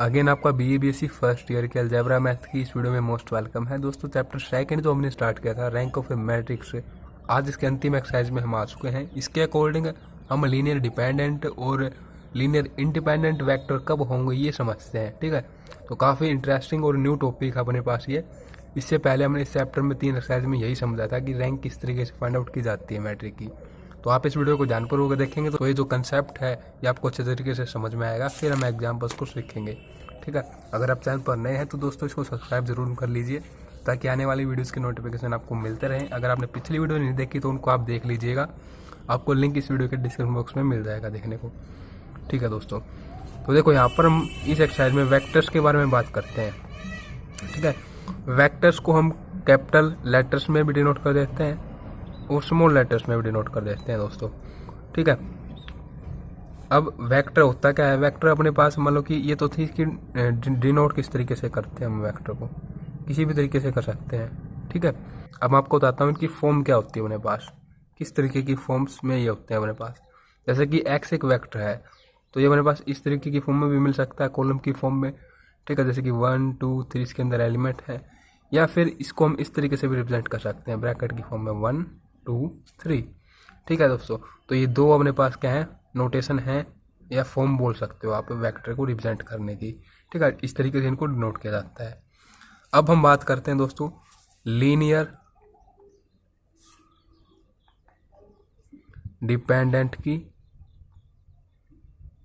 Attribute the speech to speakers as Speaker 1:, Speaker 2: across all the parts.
Speaker 1: Again आपका BA BSc first year के algebra math की इस वीडियो में मोस्ट वेलकम है दोस्तों। चैप्टर सेकंड जो हमने स्टार्ट किया था रैंक ऑफ ए मैट्रिक्स से, आज इसके अंतिम एक्सरसाइज में हम आ चुके हैं। इसके अकॉर्डिंग हम लीनियर डिपेंडेंट और लीनियर इंडिपेंडेंट वेक्टर कब होंगे ये समझते हैं। ठीक है, तो काफ़ी इंटरेस्टिंग और न्यू टॉपिक अपने पास ये। इससे पहले हमने इस चैप्टर में 3 एक्सरसाइज में यही समझा था कि रैंक किस तरीके से फाइंड आउट की जाती है मैट्रिक की। तो आप इस वीडियो को ध्यानपूर्वक देखेंगे तो ये जो कंसेप्ट है ये आपको अच्छे तरीके से समझ में आएगा। फिर हम एग्जाम्पल्स को सीखेंगे। ठीक है, अगर आप चैनल पर नए हैं तो दोस्तों इसको सब्सक्राइब जरूर कर लीजिए ताकि आने वाली वीडियोस की नोटिफिकेशन आपको मिलते रहें। अगर आपने पिछली वीडियो नहीं देखी तो उनको आप देख लीजिएगा, आपको लिंक इस वीडियो के डिस्क्रिप्शन बॉक्स में मिल जाएगा देखने को। ठीक है दोस्तों, तो देखो यहाँ पर हम इस एक्सरसाइज में वेक्टर्स के बारे में बात करते हैं। ठीक है, वेक्टर्स को हम कैपिटल लेटर्स में भी डिनोट कर देते हैं और स्मॉल लेटर्स में भी डिनोट कर देते हैं दोस्तों। ठीक है, अब वेक्टर होता क्या है? वेक्टर अपने पास मान लो कि ये तो थी कि डिनोट किस तरीके से करते हैं हम वेक्टर को, किसी भी तरीके से कर सकते हैं। ठीक है, अब मैं आपको बताता हूँ इनकी फॉर्म क्या होती है अपने पास, किस तरीके की फॉर्म्स में ये होते हैं अपने पास। जैसे कि एक्स एक वेक्टर है तो ये अपने पास इस तरीके की फॉर्म में भी मिल सकता है, कॉलम की फॉर्म में। ठीक है, जैसे कि 1 2 3 इसके अंदर एलिमेंट है, या फिर इसको हम इस तरीके से भी रिप्रेजेंट कर सकते हैं ब्रैकेट की फॉर्म में 1 2 3। ठीक है दोस्तों, तो ये दो अपने पास क्या है, नोटेशन है या फॉर्म बोल सकते हो आप वेक्टर को रिप्रेजेंट करने की। ठीक है, इस तरीके से इनको डिनोट किया जाता है। अब हम बात करते हैं दोस्तों लीनियर डिपेंडेंट की,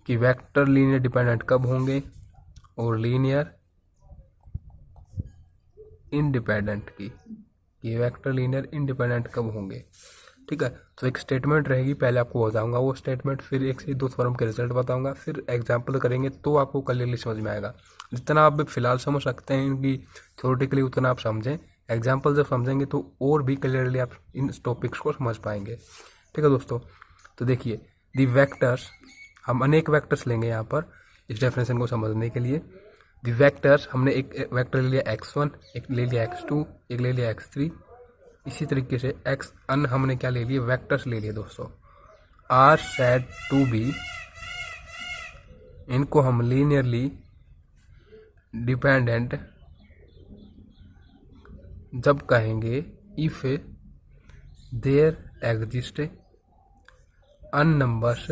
Speaker 1: कि वेक्टर लीनियर डिपेंडेंट कब होंगे, और लीनियर इंडिपेंडेंट की, कि वेक्टर लीनियर इंडिपेंडेंट कब होंगे। ठीक है, तो एक स्टेटमेंट रहेगी, पहले आपको बताऊंगा वो स्टेटमेंट, फिर एक से दो थ्योरम के रिजल्ट बताऊंगा, फिर एग्जाम्पल करेंगे तो आपको क्लियरली समझ में आएगा। जितना आप फिलहाल समझ सकते हैं इनकी थ्योरेटिकली उतना आप समझें, एग्जाम्पल जब समझेंगे तो और भी क्लियरली आप इन टॉपिक्स को समझ पाएंगे। ठीक है दोस्तों, तो देखिए दी वेक्टर्स, हम अनेक वेक्टर्स लेंगे यहाँ पर इस डेफिनेशन को समझने के लिए। दी वेक्टर्स, हमने एक वेक्टर ले लिया x1, एक ले लिया x2, एक ले लिया x3, इसी तरीके से xn हमने क्या ले लिए, वेक्टर्स ले लिए दोस्तों। आर सेड टू बी, इनको हम लीनियरली डिपेंडेंट जब कहेंगे if there exist n numbers,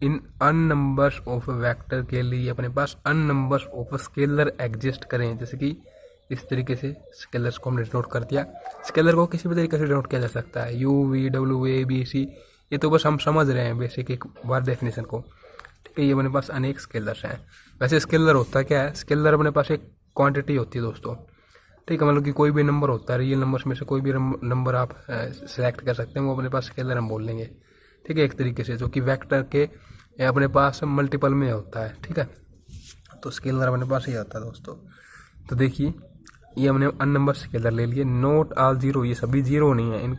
Speaker 1: in n numbers of vector के लिए अपने पास n numbers of scalar exist करें। जैसे कि इस तरीके से स्केलर्स को हमने डिनोट कर दिया। स्केलर को किसी भी तरीके से डिनोट किया जा सकता है, U V W A B C, ये तो बस हम समझ रहे हैं बेसिक एक बार डेफिनेशन को। ठीक है, ये अपने पास अनेक स्केलर्स हैं। वैसे स्केलर होता क्या है, स्केलर अपने पास एक क्वांटिटी होती है दोस्तों। ठीक है, मतलब कि कोई भी नंबर होता है, रियल नंबर्स में से कोई भी नंबर आप सेलेक्ट कर सकते हैं, वो अपने पास स्केलर हम बोल लेंगे। ठीक है, एक तरीके से जो कि वेक्टर के अपने पास मल्टीपल में होता है। ठीक है, तो स्केलर अपने पास ही आता है दोस्तों। तो देखिए ये हमने अन नंबर स्केलर ले लिए, नोट ऑल जीरो, ये सभी जीरो नहीं है इन।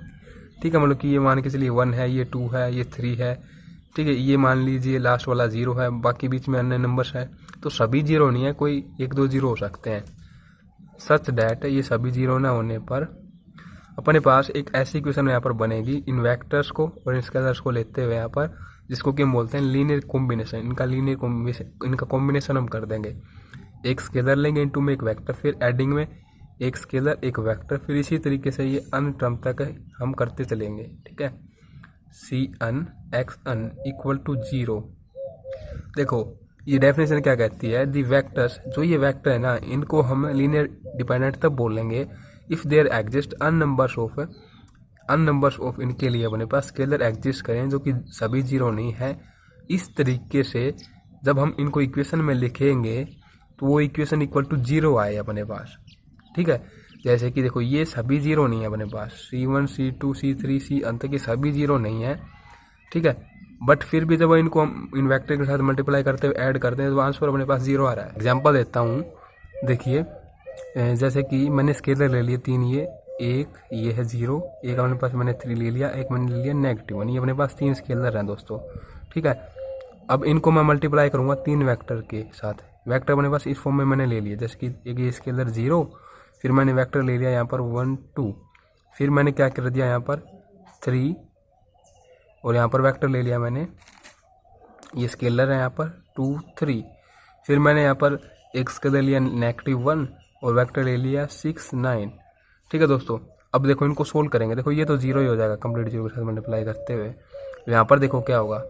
Speaker 1: ठीक है, मतलब कि ये मान के चलिए 1 है, ये 2 है, ये 3 है। ठीक है, ये मान लीजिए लास्ट वाला 0 है, बाकी बीच में अन्य नंबर्स है, तो सभी जीरो नहीं है, कोई 1 2 जीरो हो सकते हैं। सच डैट ये सभी जीरो ना होने पर अपने पास एक ऐसी इक्वेशन यहाँ पर बनेगी इन वेक्टर्स को और इन स्केलर्स को लेते हुए यहाँ पर, जिसको कि हम बोलते हैं लीनियर कॉम्बिनेशन। इनका लीनियर कॉम्बिनेशन, इनका कॉम्बिनेशन हम कर देंगे। एक स्केलर लेंगे इनटू में एक वेक्टर, फिर एडिंग में एक स्केलर एक वेक्टर, फिर इसी तरीके से ये अन टर्म तक हम करते चलेंगे। ठीक है, Cn Xn इक्वल टू 0। देखो ये डेफिनेशन क्या कहती है, दी वेक्टर्स, जो ये वेक्टर है ना, इनको हम लीनियर डिपेंडेंट तब बोलेंगे if there exist n numbers of इनके लिए अपने पास स्केलर एग्जिस्ट करें जो कि सभी जीरो नहीं है। इस तरीके से जब हम इनको इक्वेशन में लिखेंगे तो वो इक्वेशन इक्वल टू 0 आए अपने पास। ठीक है, जैसे कि देखो ये सभी जीरो नहीं है अपने पास, C1 C2 C3 C अंत के सभी जीरो नहीं है। ठीक है, बट फिर भी जब इनको हम इन वेक्टर के साथ मल्टीप्लाई करते हुए ऐड करते हैं तो आंसर अपने पास 0 आ रहा है। एग्जाम्पल देता हूँ, देखिए जैसे कि मैंने स्केलर ले लिए 3, ये है 0, एक अपने पास मैंने 3 ले लिया, एक मैंने ले लिया -1, ये अपने पास 3 स्केलर हैं दोस्तों। ठीक है, अब इनको मैं मल्टीप्लाई करूँगा 3 वेक्टर के साथ। वेक्टर अपने पास इस फॉर्म में मैंने ले लिया, जैसे कि एक ये स्केलर 0, फिर मैंने वेक्टर ले लिया यहाँ पर 1 2, फिर मैंने क्या कर दिया यहाँ पर 3, और यहाँ पर वेक्टर ले लिया मैंने, ये स्केलर है यहाँ पर 2 3, फिर मैंने यहाँ पर एक्स का ले लिया -1 और वेक्टर ले लिया 6 9। ठीक है दोस्तों, अब देखो इनको सोल्व करेंगे। देखो ये तो जीरो ही हो जाएगा कंप्लीट जीरो के साथ मल्टीप्लाई करते हुए। यहाँ पर देखो क्या होगा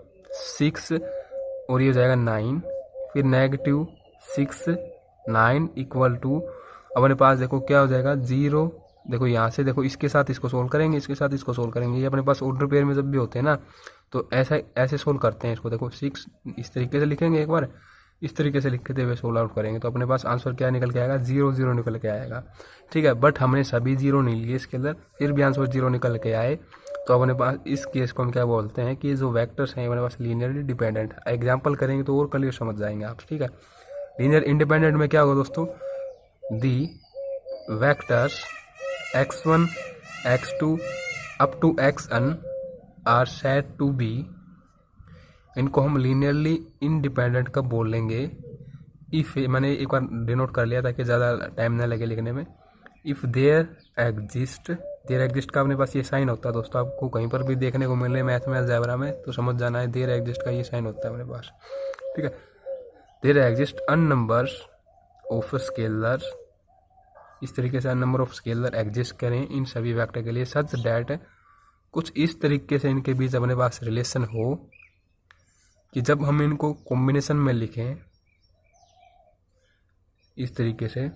Speaker 1: 6 और ये हो जाएगा 9, फिर -6 9 इक्वल टू अपने पास देखो क्या हो जाएगा 0। देखो यहाँ से देखो इसके साथ इसको सोल्व करेंगे, इसके साथ इसको सोल्व करेंगे। ये अपने पास ऑर्डर पेयर में जब भी होते हैं ना तो ऐसा ऐसे सोल्व करते हैं इसको। देखो 6 इस तरीके से लिखेंगे, एक बार इस तरीके से लिखते हुए सोल्व आउट करेंगे तो अपने पास आंसर क्या निकल के आएगा 0 0 निकल के आएगा। ठीक है, बट हमने सभी जीरो नहीं लिए इसके अंदर, फिर भी आंसर 0 निकल के आए। तो अपने पास इस केस को हम क्या बोलते हैं कि जो वेक्टर्स हैं अपने पास लीनियरली डिपेंडेंट। एग्जाम्पल करेंगे तो और क्लियर समझ जाएंगे आप। ठीक है, लीनियर इंडिपेंडेंट में क्या होगा दोस्तों, the vectors x1 x2 up to xn are said to be, इनको हम लीनियरली इंडिपेंडेंट कब बोलेंगे, इफ मैंने एक बार डिनोट कर लिया ताकि ज़्यादा टाइम ना लगे लिखने में। इफ़ देयर एग्जिस्ट का अपने पास ये साइन होता है दोस्तों, आपको कहीं पर भी देखने को मिले मैथ में अलजेब्रा में तो समझ जाना है देयर एग्जिस्ट का ये साइन होता है अपने पास। ठीक है, there exist n numbers of scalars, इस तरीके से n number of scalar exist करें इन सभी वेक्टर के लिए सच डैट, कुछ इस तरीके से इनके बीच अपने पास रिलेशन हो कि जब हम इनको कॉम्बिनेशन में लिखें इस तरीके से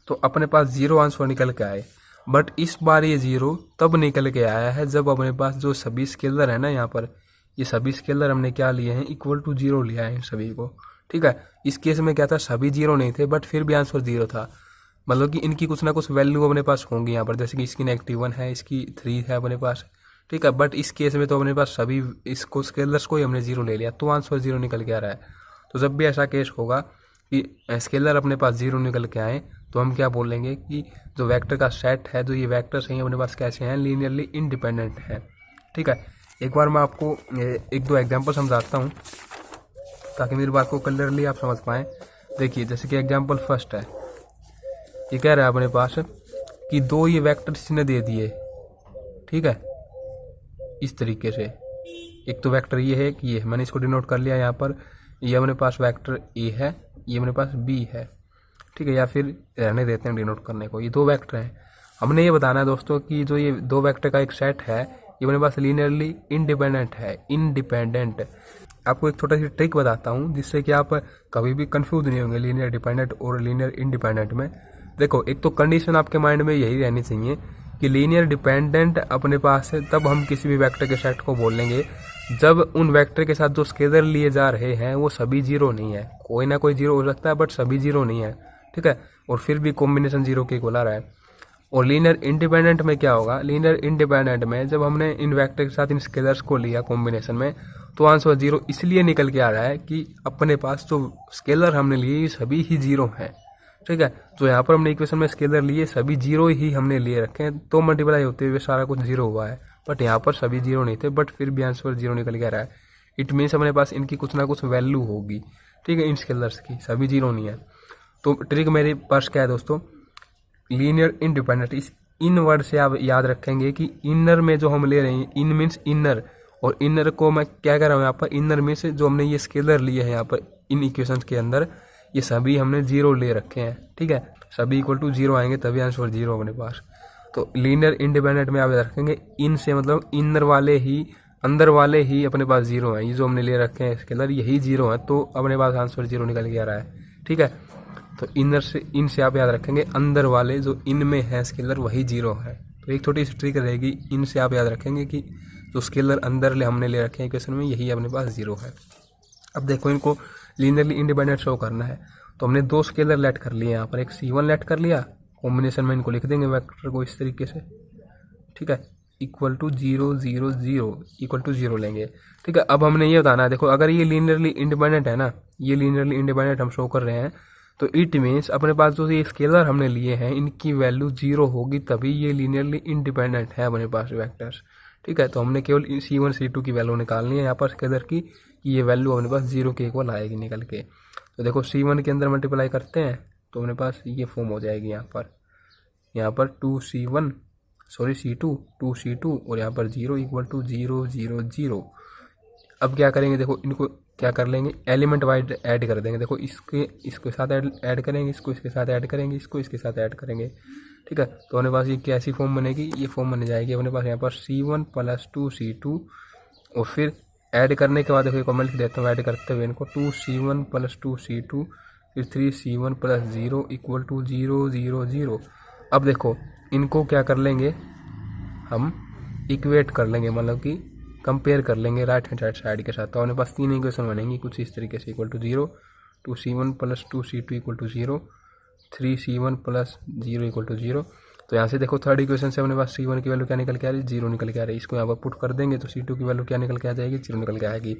Speaker 1: तो अपने पास 0 आंसर निकल के आए। बट इस बार ये 0 तब निकल के आया है जब अपने पास जो सभी स्केलर है ना, यहाँ पर ये सभी स्केलर हमने क्या लिए हैं इक्वल टू 0 लिया है इन सभी को। ठीक है, इस केस में क्या था सभी 0 नहीं थे बट फिर भी आंसर 0 था, मतलब कि इनकी कुछ ना कुछ वैल्यू अपने पास होंगी यहाँ पर, जैसे कि इसकी -1 है, इसकी 3 है अपने पास। ठीक है, बट इस केस में तो अपने पास सभी इसको स्केलर्स को ही हमने 0 ले लिया तो आंसर 0 निकल के आ रहा है। तो जब भी ऐसा केस होगा कि स्केलर अपने पास 0 निकल के आए तो हम क्या बोलेंगे कि जो वेक्टर का सेट है, जो ये वेक्टर्स हैं अपने पास कैसे हैं, लीनियरली इंडिपेंडेंट है। ठीक है, एक बार मैं आपको 1-2 एग्जाम्पल समझाता हूँ ताकि मेरी बात को क्लियरली आप समझ पाएँ। देखिए जैसे कि एग्जाम्पल फर्स्ट है, ये कह रहा है अपने पास कि 2 ये वेक्टर इसने दे दिए। ठीक है, इस तरीके से एक तो वेक्टर ये है कि ये मैंने इसको डिनोट कर लिया यहाँ पर, ये अपने पास वेक्टर ए है, ये अपने पास बी है। ठीक है, या फिर रहने देते हैं डिनोट करने को, ये 2 वेक्टर हैं। हमने ये बताना है दोस्तों कि जो ये 2 वेक्टर का एक सेट है ये अपने पास लीनियरली इंडिपेंडेंट है, इंडिपेंडेंट। आपको एक छोटा सी ट्रिक बताता हूँ जिससे कि आप कभी भी कंफ्यूज नहीं होंगे लीनियर डिपेंडेंट और लीनियर इंडिपेंडेंट में। देखो एक तो कंडीशन आपके माइंड में यही रहनी चाहिए कि लीनियर डिपेंडेंट अपने पास है तब हम किसी भी वेक्टर के सेट को बोलेंगे जब उन वेक्टर के साथ जो स्केलर लिए जा रहे हैं वो सभी 0 नहीं है। कोई ना कोई 0 हो सकता है बट सभी 0 नहीं है। ठीक है, और फिर भी कॉम्बिनेशन 0 के इक्वल आ रहा है। और लीनियर इंडिपेंडेंट में क्या होगा, लीनियर इंडिपेंडेंट में जब हमने इन वेक्टर के साथ इन स्केलर्स को लिया कॉम्बिनेशन में तो आंसर 0 इसलिए निकल के आ रहा है कि अपने पास जो स्केलर हमने लिए सभी ही 0 हैं। ठीक है, तो यहाँ पर हमने इक्वेशन में स्केलर लिए सभी 0 ही हमने लिए रखे हैं तो मल्टीप्लाई होते हुए सारा कुछ 0 हुआ है, बट यहाँ पर सभी 0 नहीं थे बट फिर भी आंसर 0 निकल के आ रहा है। इट मीन्स अपने पास इनकी कुछ ना कुछ वैल्यू होगी। ठीक है, इन स्केलर्स की सभी 0 नहीं है। तो ट्रिक मेरे पास क्या है दोस्तों, लीनियर इंडिपेंडेंट, इस इन वर्ड से आप याद रखेंगे कि इनर में जो हम ले रहे हैं, इन मीन्स इनर, और इनर को मैं क्या कह रहा हूँ यहाँ पर, इनर मीन्स जो हमने ये स्केलर लिए हैं यहाँ पर इन इक्वेशन के अंदर ये सभी हमने 0 ले रखे हैं। ठीक है, सभी इक्वल टू 0 आएंगे तभी आंसर 0 अपने पास। तो लीनियर इंडिपेंडेंट में आप याद रखेंगे इन से मतलब इनर वाले ही, अंदर वाले ही अपने पास 0 हैं, ये जो हमने ले रखे हैं स्केलर यही 0 है तो अपने पास आंसर 0 निकल के आ रहा है। ठीक है, तो इनर से, इन से आप याद रखेंगे अंदर वाले जो इन में है स्केलर वही 0 है। तो एक छोटी सी ट्रिक रहेगी, इन से आप याद रखेंगे कि जो स्केलर अंदर हमने ले रखे हैं इक्वेशन में यही अपने पास 0 है। अब देखो इनको लीनियरली इंडिपेंडेंट शो करना है तो हमने 2 स्केलर लेट कर लिए यहाँ पर, एक C1 लेट कर लिया, कॉम्बिनेशन में इनको लिख देंगे वेक्टर को इस तरीके से। ठीक है, इक्वल टू 0 0 0 इक्वल टू 0 लेंगे। ठीक है, अब हमने ये बताना है, देखो अगर ये लीनियरली इंडिपेंडेंट है ना, ये लीनियरली इंडिपेंडेंट हम शो कर रहे हैं तो इट मीन्स अपने पास जो ये स्केलर हमने लिए हैं इनकी वैल्यू 0 होगी तभी ये लीनियरली इंडिपेंडेंट है अपने पास वेक्टर्स। ठीक है, तो हमने केवल C1 C2 की वैल्यू निकालनी है यहाँ पर स्केलर की, ये वैल्यू अपने पास 0 के इक्वल आएगी निकल के। तो देखो C1 के अंदर मल्टीप्लाई करते हैं तो अपने पास ये फॉर्म हो जाएगी यहाँ पर 2C1 सॉरी C2 2C2 और यहाँ पर 0 इक्वल टू 0 0 0। अब क्या करेंगे, देखो इनको क्या कर लेंगे, एलिमेंट वाइज ऐड कर देंगे। देखो इसके साथ ऐड करेंगे, इसको इसके साथ ऐड करेंगे, इसको इसके साथ ऐड करेंगे, ठीक है। तो अपने पास ये कैसी फॉर्म बनेगी, ये फॉर्म बन जाएगी अपने पास यहाँ पर C1 + 2C2 और फिर ऐड करने के बाद देखो कमेंट लिख देता हूँ ऐड करते हुए इनको 2C1 + 2C2 फिर 3C1 + 0 = 0 0 0। अब देखो इनको क्या कर लेंगे, हम इक्वेट कर लेंगे, मतलब कि कंपेयर कर लेंगे राइट हैंड साइड के साथ। तो अपने पास 3 इक्वेशन बनेंगी कुछ इस तरीके से, =0, 2C1 + 2C2 = 0, 3C1 + 0 = 0। तो यहाँ से देखो थर्ड इक्वेशन से अपने पास C1 की वैल्यू क्या निकल के आ रही है, 0 निकल के आ रही है। इसको यहाँ पर पुट कर देंगे तो C2 की वैल्यू क्या निकल के आ जाएगी, 0 निकल के आएगी।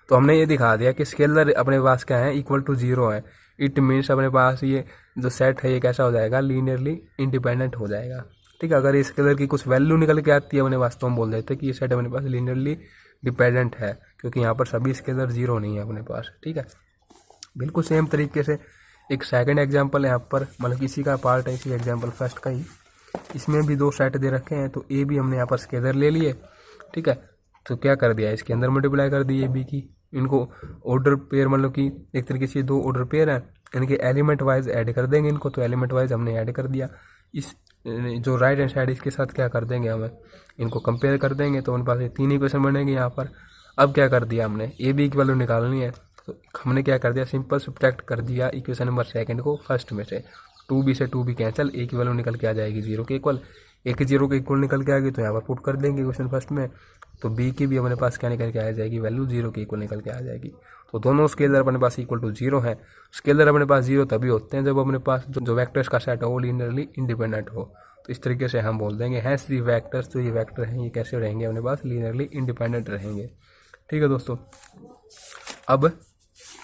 Speaker 1: तो हमने ये दिखा दिया कि स्केलर अपने पास क्या है, =0 है। इट मीन्स अपने पास ये जो सेट है ये कैसा हो जाएगा, लीनियरली इंडिपेंडेंट हो जाएगा, ठीक है। अगर इस स्केलर की कुछ वैल्यू निकल के आती है अपने पास तो हम बोल देते हैं कि ये सेट अपने पास लीनियरली डिपेंडेंट है, क्योंकि यहाँ पर सभी स्केलर 0 नहीं है अपने पास, ठीक है। बिल्कुल सेम तरीके से एक सेकंड एग्जांपल यहाँ पर, मतलब इसी का पार्ट है, इसी एग्जांपल फर्स्ट का ही। इसमें भी 2 सेट दे रखे हैं, तो ए भी हमने यहाँ पर स्केलर ले लिए, ठीक है। तो क्या कर दिया, इसके अंदर मल्टीप्लाई कर दी ए बी की, इनको ऑर्डर पेयर, मतलब कि एक तरीके से 2 ऑर्डर पेयर हैं, इनके एलिमेंट वाइज ऐड कर देंगे इनको। तो एलिमेंट वाइज हमने ऐड कर दिया। इस जो राइट हैंड साइड इसके साथ क्या कर देंगे, हमें इनको कंपेयर कर देंगे। तो उन पास 3 इक्वेशन बनेंगे यहाँ पर। अब क्या कर दिया हमने, ए बी की वैल्यू निकालनी है, तो हमने क्या कर दिया, सिंपल सब्ट्रैक्ट कर दिया इक्वेशन नंबर सेकंड को फर्स्ट में से। 2b से 2b कैंसिल, ए की वैल्यू निकल के आ जाएगी 0 के इक्वल, ए की 0 के इक्वल निकल के आ गई। तो यहाँ पर पुट कर देंगे इक्वेशन फर्स्ट में, तो बी की भी अपने पास क्या निकल के आ जाएगी, वैल्यू 0 के इक्वल निकल के आ जाएगी। तो दोनों स्केलर अपने पास =0 है। स्केलर अपने पास 0 तभी होते हैं जब अपने पास जो वेक्टर्स का सेट हो वो लीनियरली इंडिपेंडेंट हो। तो इस तरीके से हम बोल देंगे हैंस दी वेक्टर्स, तो ये वेक्टर हैं ये कैसे रहेंगे अपने पास, लीनियरली इंडिपेंडेंट रहेंगे, ठीक है दोस्तों। अब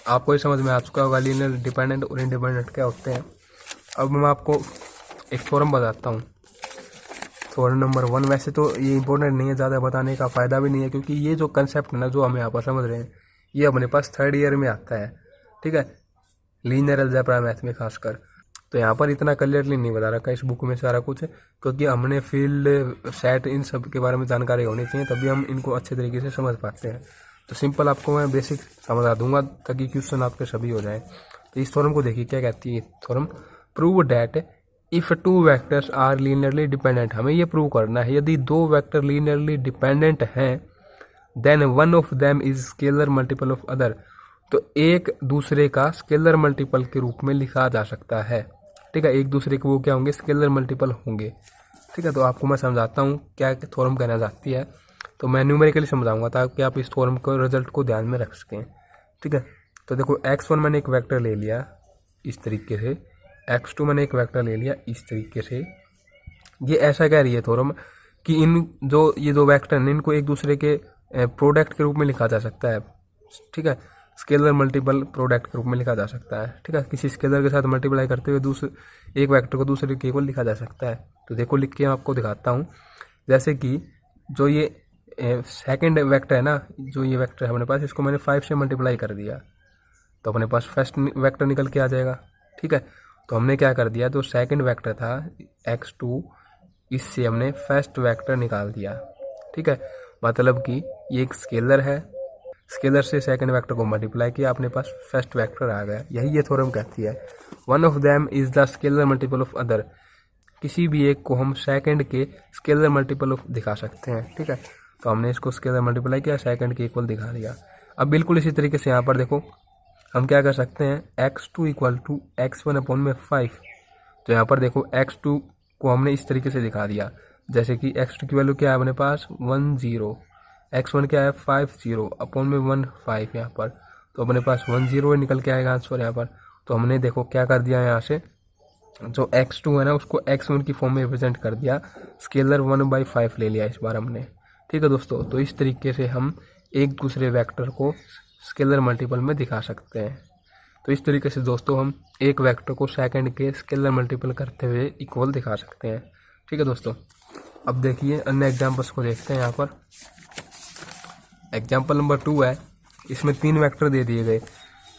Speaker 1: आपको ये समझ में आ चुका होगा लीनियर डिपेंडेंट और इंडिपेंडेंट क्या होते हैं। अब मैं आपको एक थ्योरम बताता हूँ, थ्योरम नंबर 1। वैसे तो ये इंपॉर्टेंट नहीं है, ज़्यादा बताने का फ़ायदा भी नहीं है, क्योंकि ये जो कंसेप्ट है ना जो हम यहाँ पर समझ रहे हैं ये अपने पास 3rd ईयर में आता है, ठीक है, लीनियर अलजेब्रा मैथ में खासकर। तो यहाँ पर इतना क्लियरली नहीं बता रखा इस बुक में सारा कुछ, क्योंकि हमने फील्ड सेट इन सब के बारे में जानकारी होनी चाहिए, तभी हम इनको अच्छे तरीके से समझ पाते हैं। तो सिंपल आपको मैं बेसिक समझा दूंगा ताकि क्वेश्चन आपके सभी हो जाएं। तो इस थ्योरम को देखिए क्या कहती है theorem, prove that if 2 vectors are linearly dependent. हमें ये प्रूव करना है यदि 2 वेक्टर लीनियरली डिपेंडेंट हैं, then one of them is scalar multiple of other. तो एक दूसरे का स्केलर मल्टीपल के रूप में लिखा जा सकता है, ठीक है। एक दूसरे के वो क्या होंगे, स्केलर मल्टीपल होंगे, ठीक है। तो आपको मैं समझाता हूँ क्या थ्योरम कहना चाहती है। तो मैं न्यूमेरिकली समझाऊंगा ताकि आप इस थ्योरम को रिजल्ट को ध्यान में रख सकें, ठीक है। तो देखो x1 मैंने एक वेक्टर ले लिया इस तरीके से, x2 मैंने एक वेक्टर ले लिया इस तरीके से। ये ऐसा कह रही है थ्योरम कि इन जो ये 2 वेक्टर हैं इनको एक दूसरे के प्रोडक्ट के रूप में लिखा जा सकता है, ठीक है। स्केलर मल्टीपल प्रोडक्ट के रूप में लिखा जा सकता है, ठीक है। किसी स्केलर के साथ मल्टीप्लाई करते हुए दूसरे एक वेक्टर को दूसरे के इक्वल लिखा जा सकता है। तो देखो लिख के आपको दिखाता हूँ। जैसे कि जो ये सेकंड वेक्टर है ना, जो ये वेक्टर है अपने पास, इसको मैंने 5 से मल्टीप्लाई कर दिया तो अपने पास फर्स्ट वेक्टर निकल के आ जाएगा, ठीक है। तो हमने क्या कर दिया, जो सेकंड वेक्टर था x2, इससे हमने फर्स्ट वेक्टर निकाल दिया, ठीक है। मतलब कि ये एक स्केलर है, स्केलर से सेकंड वेक्टर को मल्टीप्लाई किया, अपने पास फर्स्ट वेक्टर आ गया। यही ये थ्योरम कहती है, one of them is the scalar multiple of other. किसी भी एक को हम सेकंड के स्केलर मल्टीपल ऑफ दिखा सकते हैं, ठीक है। तो हमने इसको स्केलर मल्टीप्लाई किया, सेकंड के इक्वल दिखा दिया। अब बिल्कुल इसी तरीके से यहाँ पर देखो हम क्या कर सकते हैं, x2 = x1/5। तो यहाँ पर देखो x2 को हमने इस तरीके से दिखा दिया, जैसे कि x2 की वैल्यू क्या है अपने पास 10, x1 क्या है 50/1/5 यहाँ पर। तो अपने पास 10 निकल के आएगा आंसर यहाँ पर। तो हमने देखो क्या कर दिया, यहाँ से जो x2 है ना उसको x1 की फॉर्म में रिप्रेजेंट कर दिया, स्केलर 1/5 ले लिया इस बार हमने, ठीक है दोस्तों। तो इस तरीके से हम एक दूसरे वेक्टर को स्केलर मल्टीपल में दिखा सकते हैं। तो इस तरीके से दोस्तों हम एक वेक्टर को सेकंड के स्केलर मल्टीपल करते हुए इक्वल दिखा सकते हैं, ठीक है दोस्तों। अब देखिए अन्य एग्जांपल्स को देखते हैं। यहाँ पर एग्जांपल नंबर 2 है, इसमें 3 वेक्टर दे दिए गए।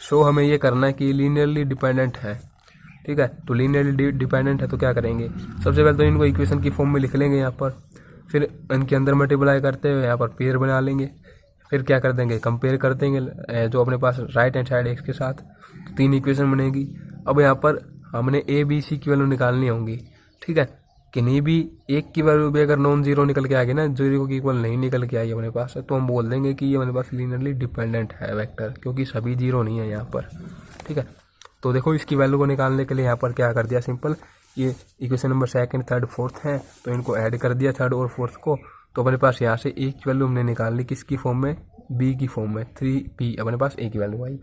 Speaker 1: सो हमें ये करना है कि लीनियरली डिपेंडेंट है, ठीक है। तो लीनियरली डिपेंडेंट है तो क्या करेंगे, सबसे पहले तो इनको इक्वेशन की फॉर्म में लिख लेंगे यहाँ पर, फिर इनके अंदर मल्टीप्लाई करते हुए यहाँ पर पेयर बना लेंगे, फिर क्या कर देंगे, कंपेयर कर देंगे जो अपने पास राइट हैंड साइड है इसके साथ, तो 3 इक्वेशन बनेगी। अब यहाँ पर हमने ए बी सी की वैल्यू निकालनी होंगी, ठीक है। किन्हीं भी एक की वैल्यू भी अगर नॉन जीरो निकल के आएगी ना, जीरो की इक्वल नहीं निकल के आई अपने पास, तो हम बोल देंगे कि ये अपने पास लीनियरली डिपेंडेंट है वेक्टर, क्योंकि सभी जीरो नहीं है यहाँ पर, ठीक है। तो देखो इसकी वैल्यू को निकालने के लिए यहाँ पर क्या कर दिया, सिंपल ये equation number second third fourth है, तो इनको ऐड कर दिया थर्ड और फोर्थ को। तो अपने पास यहाँ से ए की वैल्यू हमने निकाल ली, किसकी फॉर्म में, बी की फॉर्म में, 3b अपने पास ए की वैल्यू आई।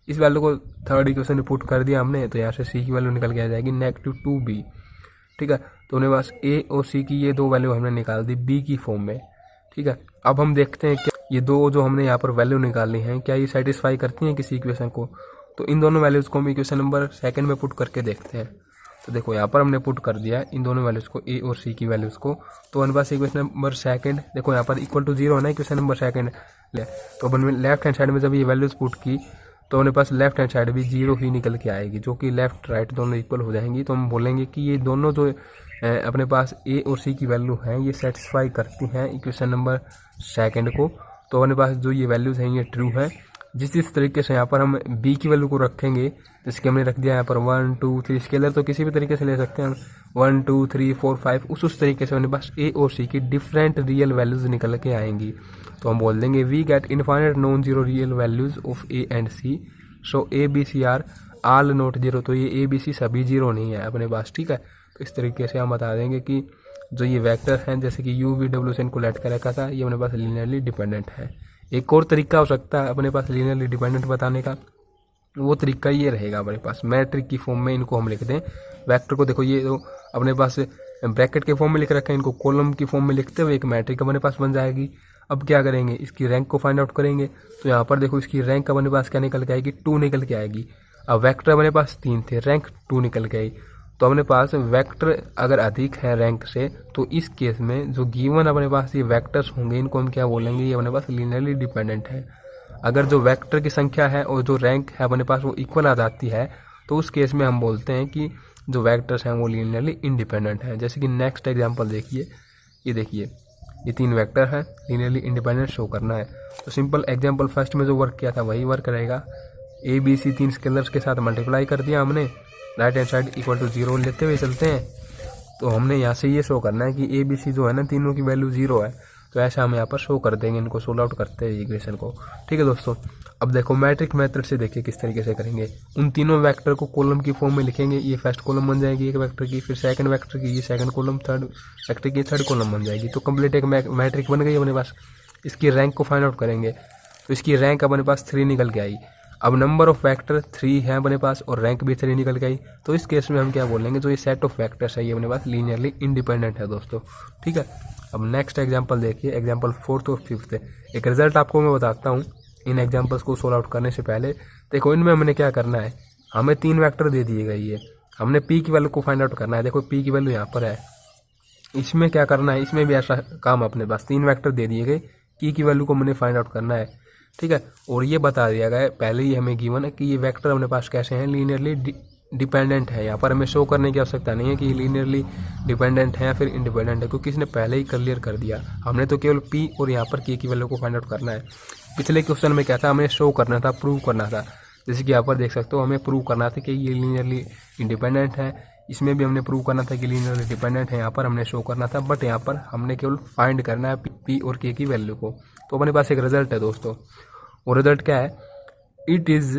Speaker 1: इस वैल्यू को थर्ड इक्वेशन में पुट कर दिया हमने, तो यहाँ से सी की वैल्यू निकल के आ जाएगी -2b, ठीक है। तो अपने पास ए और सी की ये दो वैल्यू हमने निकाल दी बी की फॉर्म में, ठीक है। अब हम देखते हैं क्या ये दो जो हमने यहाँ पर वैल्यू निकाली हैं क्या ये सेटिस्फाई करती हैं किसी इक्वेशन को। तो इन दोनों वैल्यूज़ को हम इक्वेशन नंबर सेकंड में पुट करके देखते हैं। तो देखो यहाँ पर हमने पुट कर दिया इन दोनों वैल्यूज़ को, ए और सी की वैल्यूज़ को। तो हमारे पास इक्वेशन नंबर सेकंड देखो यहाँ पर इक्वल टू 0 है ना, इक्वेशन नंबर सेकंड। तो अपन लेफ्ट हैंड साइड में जब ये वैल्यूज़ पुट की तो हमारे पास लेफ्ट हैंड साइड भी 0 ही निकल के आएगी, जो कि लेफ्ट राइट दोनों इक्वल हो जाएंगी। तो हम बोलेंगे कि ये दोनों जो अपने पास ए और सी की वैल्यू हैं ये सेटिस्फाई करती हैं इक्वेशन नंबर सेकंड को। तो अपने पास जो ये वैल्यूज़ हैं ये ट्रू है। जिस तरीके से यहाँ पर हम बी की वैल्यू को रखेंगे, जैसे कि हमने रख दिया यहाँ पर 1 2 3, स्केलर तो किसी भी तरीके से ले सकते हैं हम, 1 2 3 4 5, उस तरीके से अपने पास ए और सी की डिफरेंट रियल वैल्यूज निकल के आएंगी। तो हम बोल देंगे we get infinite non zero real values of A and C, so A B C are all not zero. तो ये ए बी सी सभी जीरो नहीं है अपने पास, ठीक है। तो इस तरीके से हम बता देंगे कि जो ये वेक्टर हैं जैसे कि यू वी डब्ल्यू से इनको लेट कर रखा था, ये अपने पास लीनियरली डिपेंडेंट है। एक और तरीका हो सकता है अपने पास लीनियरली डिपेंडेंट बताने का, वो तरीका ये रहेगा अपने पास मैट्रिक की फॉर्म में इनको हम लिख दें। वेक्टर को देखो ये तो अपने पास ब्रैकेट के फॉर्म में लिख रखा है, इनको कॉलम की फॉर्म में लिखते हुए एक मैट्रिक अपने पास बन जाएगी। अब क्या करेंगे, इसकी रैंक को फाइंड आउट करेंगे। तो यहाँ पर देखो इसकी रैंक अपने पास क्या निकल के आएगी, 2 निकल के आएगी। अब वेक्टर अपने पास 3 थे, रैंक 2 निकल के आई। तो अपने पास वेक्टर अगर अधिक है रैंक से, तो इस केस में जो गिवन अपने पास ये वेक्टर्स होंगे इनको हम क्या बोलेंगे, ये अपने पास लीनियरली डिपेंडेंट है। अगर जो वेक्टर की संख्या है और जो रैंक है अपने पास वो इक्वल आ जाती है, तो उस केस में हम बोलते हैं कि जो वेक्टर्स हैं वो लीनियरली इंडिपेंडेंट है। जैसे कि नेक्स्ट एग्जांपल देखिए, ये देखिए ये 3 वेक्टर है, लीनियरली इंडिपेंडेंट शो करना है। तो सिंपल एग्जांपल फर्स्ट में जो वर्क किया था वही वर्क रहेगा। ए बी सी 3 स्केलर्स के साथ मल्टीप्लाई कर दिया हमने, right hand side equal to 0 लेते हुए चलते हैं। तो हमने यहाँ से ये शो करना है कि ए बी सी जो है ना तीनों की वैल्यू 0 है। तो ऐसा हम यहाँ पर शो कर देंगे इनको सोल्व आउट करते हैं इक्वेशन को, ठीक है दोस्तों। अब देखो मैट्रिक मेथड से देखिए किस तरीके से करेंगे। उन तीनों वेक्टर को कॉलम की फॉर्म में लिखेंगे, ये फर्स्ट कॉलम बन जाएगी एक वेक्टर की, फिर सेकंड वेक्टर की ये सेकंड कॉलम, थर्ड वेक्टर की थर्ड कॉलम बन जाएगी। तो कंप्लीट एक मैट्रिक बन गई अपने पास। इसकी रैंक को फाइंड आउट करेंगे, तो इसकी रैंक अपने पास 3 निकल के आई। अब नंबर ऑफ वेक्टर 3 है अपने पास और रैंक भी 3 निकल के आई। तो इस केस में हम क्या बोलेंगे, जो ये सेट ऑफ वेक्टर्स है ये अपने पास लीनियरली इंडिपेंडेंट है दोस्तों, ठीक है। अब नेक्स्ट एग्जांपल देखिए, एग्जांपल 4th और 5th। एक रिजल्ट आपको मैं बताता हूँ इन एग्जांपल्स को सोल्व आउट करने से पहले। देखो इनमें हमने क्या करना है, हमें 3 वेक्टर दे दिए गए, ये हमने पी की वैल्यू को फाइंड आउट करना है। देखो पी की वैल्यू यहाँ पर है, इसमें क्या करना है, इसमें भी ऐसा काम अपने पास 3 वेक्टर दे दिए गए, की वैल्यू को हमने फाइंड आउट करना है, ठीक है। और ये बता दिया गया है पहले ही हमें गिवन है कि ये वेक्टर अपने पास कैसे हैं, लीनियरली डिपेंडेंट है। यहाँ पर हमें शो करने की आवश्यकता नहीं है कि लीनियरली डिपेंडेंट है या फिर इंडिपेंडेंट है, क्योंकि इसने पहले ही क्लियर कर दिया। हमने तो केवल पी और यहाँ पर के की वैल्यू को फाइंड आउट करना है। पिछले क्वेश्चन में क्या था, हमें शो करना था, प्रूव करना था। जैसे कि यहाँ पर देख सकते हो हमें प्रूव करना था कि ये लीनियरली इंडिपेंडेंट है, इसमें भी हमने प्रूव करना था कि लीनियरली डिपेंडेंट है, यहाँ पर हमने शो करना था। बट यहाँ पर हमने केवल फाइंड करना है पी और के की वैल्यू को। तो अपने पास एक रिजल्ट है दोस्तों, वो रिजल्ट क्या है, it is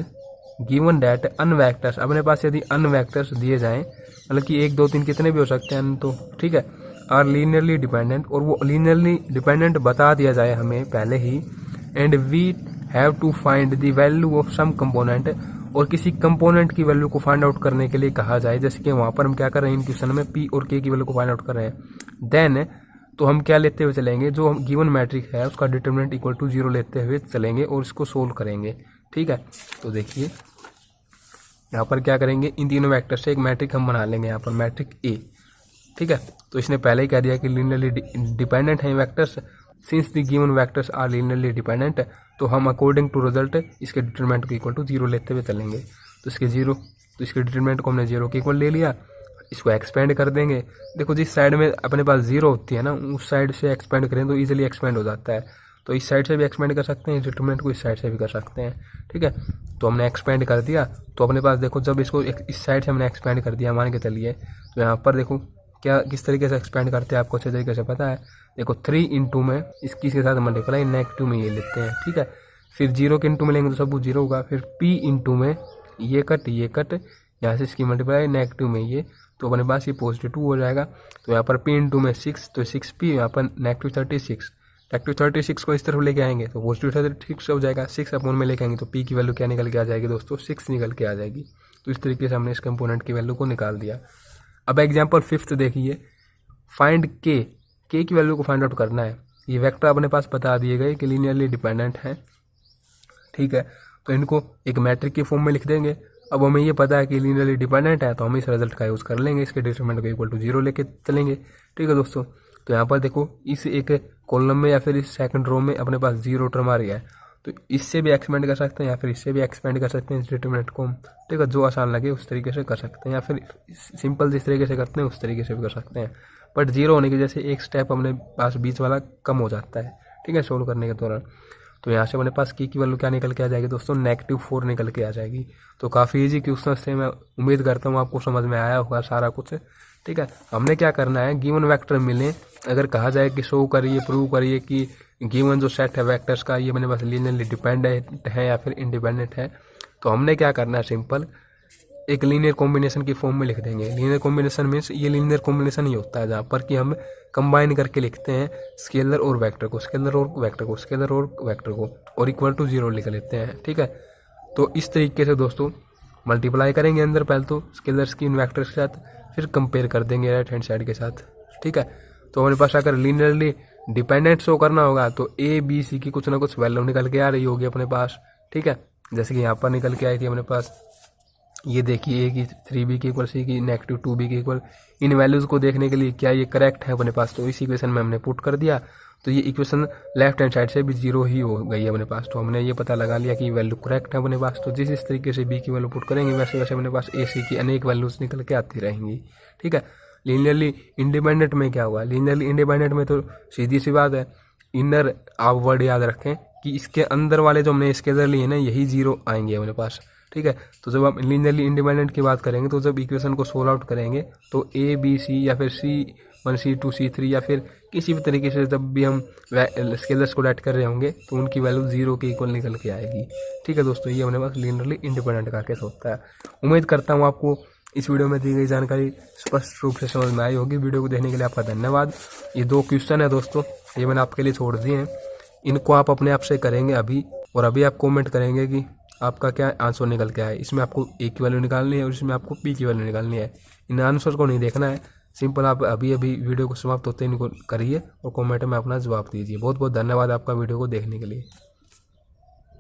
Speaker 1: given that n vectors. अपने पास यदि अन वेक्टर्स दिए जाएं, मतलब कि 1 2 3 कितने भी हो सकते हैं तो, ठीक है, आर लीनियरली डिपेंडेंट, और वो लीनियरली डिपेंडेंट बता दिया जाए हमें पहले ही, and we have to find the value of some component, और किसी कंपोनेंट की वैल्यू को फाइंड आउट करने के लिए कहा जाए। जैसे कि वहाँ पर हम क्या कर रहे हैं, इन क्वेश्चन में पी और के की वैल्यू को फाइंड आउट कर रहे हैं। देन तो हम क्या लेते हुए चलेंगे, जो गिवन मैट्रिक है उसका डिटरमिनेंट इक्वल टू 0 लेते हुए चलेंगे और इसको सोल्व करेंगे, ठीक है। तो देखिए यहाँ पर क्या करेंगे, इन तीनों वेक्टर से एक मैट्रिक हम बना लेंगे, यहाँ पर मैट्रिक ए, ठीक है। तो इसने पहले ही कह दिया कि लीनियरली डिपेंडेंट है vectors, since the given vectors are linearly dependent. तो हम अकॉर्डिंग टू रिजल्ट इसके डिटरमिनेंट को इक्वल टू 0 लेते हुए चलेंगे। तो इसके डिटरमिनेंट को हमने 0 के इक्वल ले लिया, इसको एक्सपेंड कर देंगे। देखो जिस साइड में अपने पास 0 होती है ना, उस साइड से एक्सपेंड करें तो ईजिली एक्सपेंड हो जाता है। तो इस साइड से भी एक्सपेंड कर सकते हैं, इस डिटरमिनेंट को इस साइड से भी कर सकते हैं। ठीक है, तो हमने एक्सपेंड कर दिया, तो अपने पास देखो जब इसको इस साइड से हमने एक्सपेंड कर दिया मान के चलिए, तो यहाँ पर देखो क्या किस तरीके से एक्सपेंड करते हैं आपको अच्छे तरीके से पता है। देखो 3 इंटू में इसके साथ मल्टीप्लाई नेगेटिव में ये लेते हैं। ठीक है, फिर 0 के इंटू में लेंगे तो सब कुछ 0 होगा, फिर p इंटू में ये कट यहाँ से इसकी मल्टीप्लाई नेगेटिव में ये, तो अपने पास ये पॉजिटिव 2 हो जाएगा। तो यहाँ पर p इंटू में 6, तो 6p यहाँ पर नेगेटिव 36, नेगेटिव 36 को इस तरफ लेके आएंगे तो पॉजिटिव 36 हो जाएगा। 6 अपॉन में लेके आएंगे तो p की वैल्यू क्या निकल के आ जाएगी दोस्तों, 6 निकल के आ जाएगी। तो इस तरीके से हमने इस कंपोनेंट की वैल्यू को निकाल दिया। अब एग्जाम्पल 5th देखिए, फाइंड k की वैल्यू को फाइंड आउट करना है। ये वेक्टर अपने पास बता दिए गए कि लीनियरली डिपेंडेंट है। ठीक है, तो इनको एक मैट्रिक की फॉर्म में लिख देंगे। अब हमें ये पता है कि लीनियरली डिपेंडेंट है, तो हम इस रिजल्ट का यूज़ कर लेंगे, इसके डिटरमिनेंट को इक्वल टू 0 लेके चलेंगे। ठीक है दोस्तों, तो यहाँ पर देखो इस एक कॉलम में या फिर इस सेकंड रो में अपने पास 0 टर्म आ रही है, तो इससे भी एक्सपेंड कर सकते हैं या फिर इससे भी एक्सपेंड कर सकते हैं इस डिटरमिनेंट को। ठीक है, जो आसान लगे उस तरीके से कर सकते हैं, या फिर सिंपल जिस तरीके से करते हैं उस तरीके से भी कर सकते हैं। बट 0 होने की वजह से एक स्टेप अपने पास बीच वाला कम हो जाता है। ठीक है, सोल्व करने के दौरान। तो यहाँ से अपने पास की वैल्यू क्या निकल के आ जाएगी दोस्तों, -4 निकल के आ जाएगी। तो काफ़ी इजी क्वेश्चन से मैं उम्मीद करता हूँ आपको समझ में आया होगा सारा कुछ। ठीक है, हमने क्या करना है, गिवन वेक्टर मिले, अगर कहा जाए कि शो करिए, प्रूव करिए कि गिवन जो सेट है वेक्टर्स का ये अपने पास लीनियरली डिपेंडेंट है या फिर इंडिपेंडेंट है, तो हमने क्या करना है, सिंपल एक लीनियर कॉम्बिनेशन की फॉर्म में लिख देंगे। लीनियर कॉम्बिनेशन मीन्स ये लीनियर कॉम्बिनेशन ही होता है जहाँ पर कि हम कंबाइन करके लिखते हैं स्केलर और वेक्टर को, स्केलर और वेक्टर को, स्केलर और वेक्टर को, और इक्वल टू 0 लिख लेते हैं। ठीक है, तो इस तरीके से दोस्तों मल्टीप्लाई करेंगे अंदर पहले तो स्केलर्स की इन वेक्टर्स के साथ, फिर कंपेयर कर देंगे राइट हैंड साइड के साथ। ठीक है, तो हमारे पास अगर लीनियरली डिपेंडेंट शो करना होगा तो ए बी सी की कुछ ना कुछ वैल्यू निकल के आ रही होगी अपने पास। ठीक है, जैसे कि यहाँ पर निकल के आई थी अपने पास, ये देखिए ए की 3b के इक्वल, सी की -2b के इक्वल। इन वैल्यूज़ को देखने के लिए क्या ये करेक्ट है अपने पास, तो इस इक्वेशन में हमने पुट कर दिया, तो ये इक्वेशन लेफ्ट हैंड साइड से भी 0 ही हो गई है अपने पास। तो हमने ये पता लगा लिया कि वैल्यू करेक्ट है अपने पास। तो जिस तरीके से b की वैल्यू पुट करेंगे वैसे वैसे अपने पास ए सी की अनेक वैल्यूज निकल के आती रहेंगी। ठीक है, लीनियरली इंडिपेंडेंट में क्या हुआ, लीनियरली इंडिपेंडेंट में तो सीधी सी बात है, इनर आप वर्ड याद रखें कि इसके अंदर वाले जो हमने स्केलर लिए ना यही 0 आएंगे अपने पास। ठीक है, तो जब हम लीनियरली इंडिपेंडेंट की बात करेंगे तो जब इक्वेशन को सोल्व आउट करेंगे तो ए बी सी या फिर C1 C2 C3 या फिर किसी भी तरीके से जब भी हम स्केलर्स को ऐड कर रहे होंगे तो उनकी वैल्यू 0 के इक्वल निकल के आएगी। ठीक है दोस्तों, ये हमारे पास लीनियरली इंडिपेंडेंट का केस होता है। उम्मीद करता हूँ आपको इस वीडियो में दी गई जानकारी स्पष्ट रूप से समझ में आई होगी। वीडियो को देखने के लिए आपका धन्यवाद। ये 2 क्वेश्चन है दोस्तों, ये मैंने आपके लिए छोड़ दिए हैं, इनको आप अपने आप से करेंगे अभी, और अभी आप कमेंट करेंगे कि आपका क्या आंसर निकल के आए। इसमें आपको ए की वैल्यू निकालनी है और इसमें आपको पी की वैल्यू निकालनी है। इन आंसर को नहीं देखना है, सिंपल आप अभी वीडियो को समाप्त होते ही करिए और कमेंट में अपना जवाब दीजिए। बहुत बहुत धन्यवाद आपका वीडियो को देखने के लिए।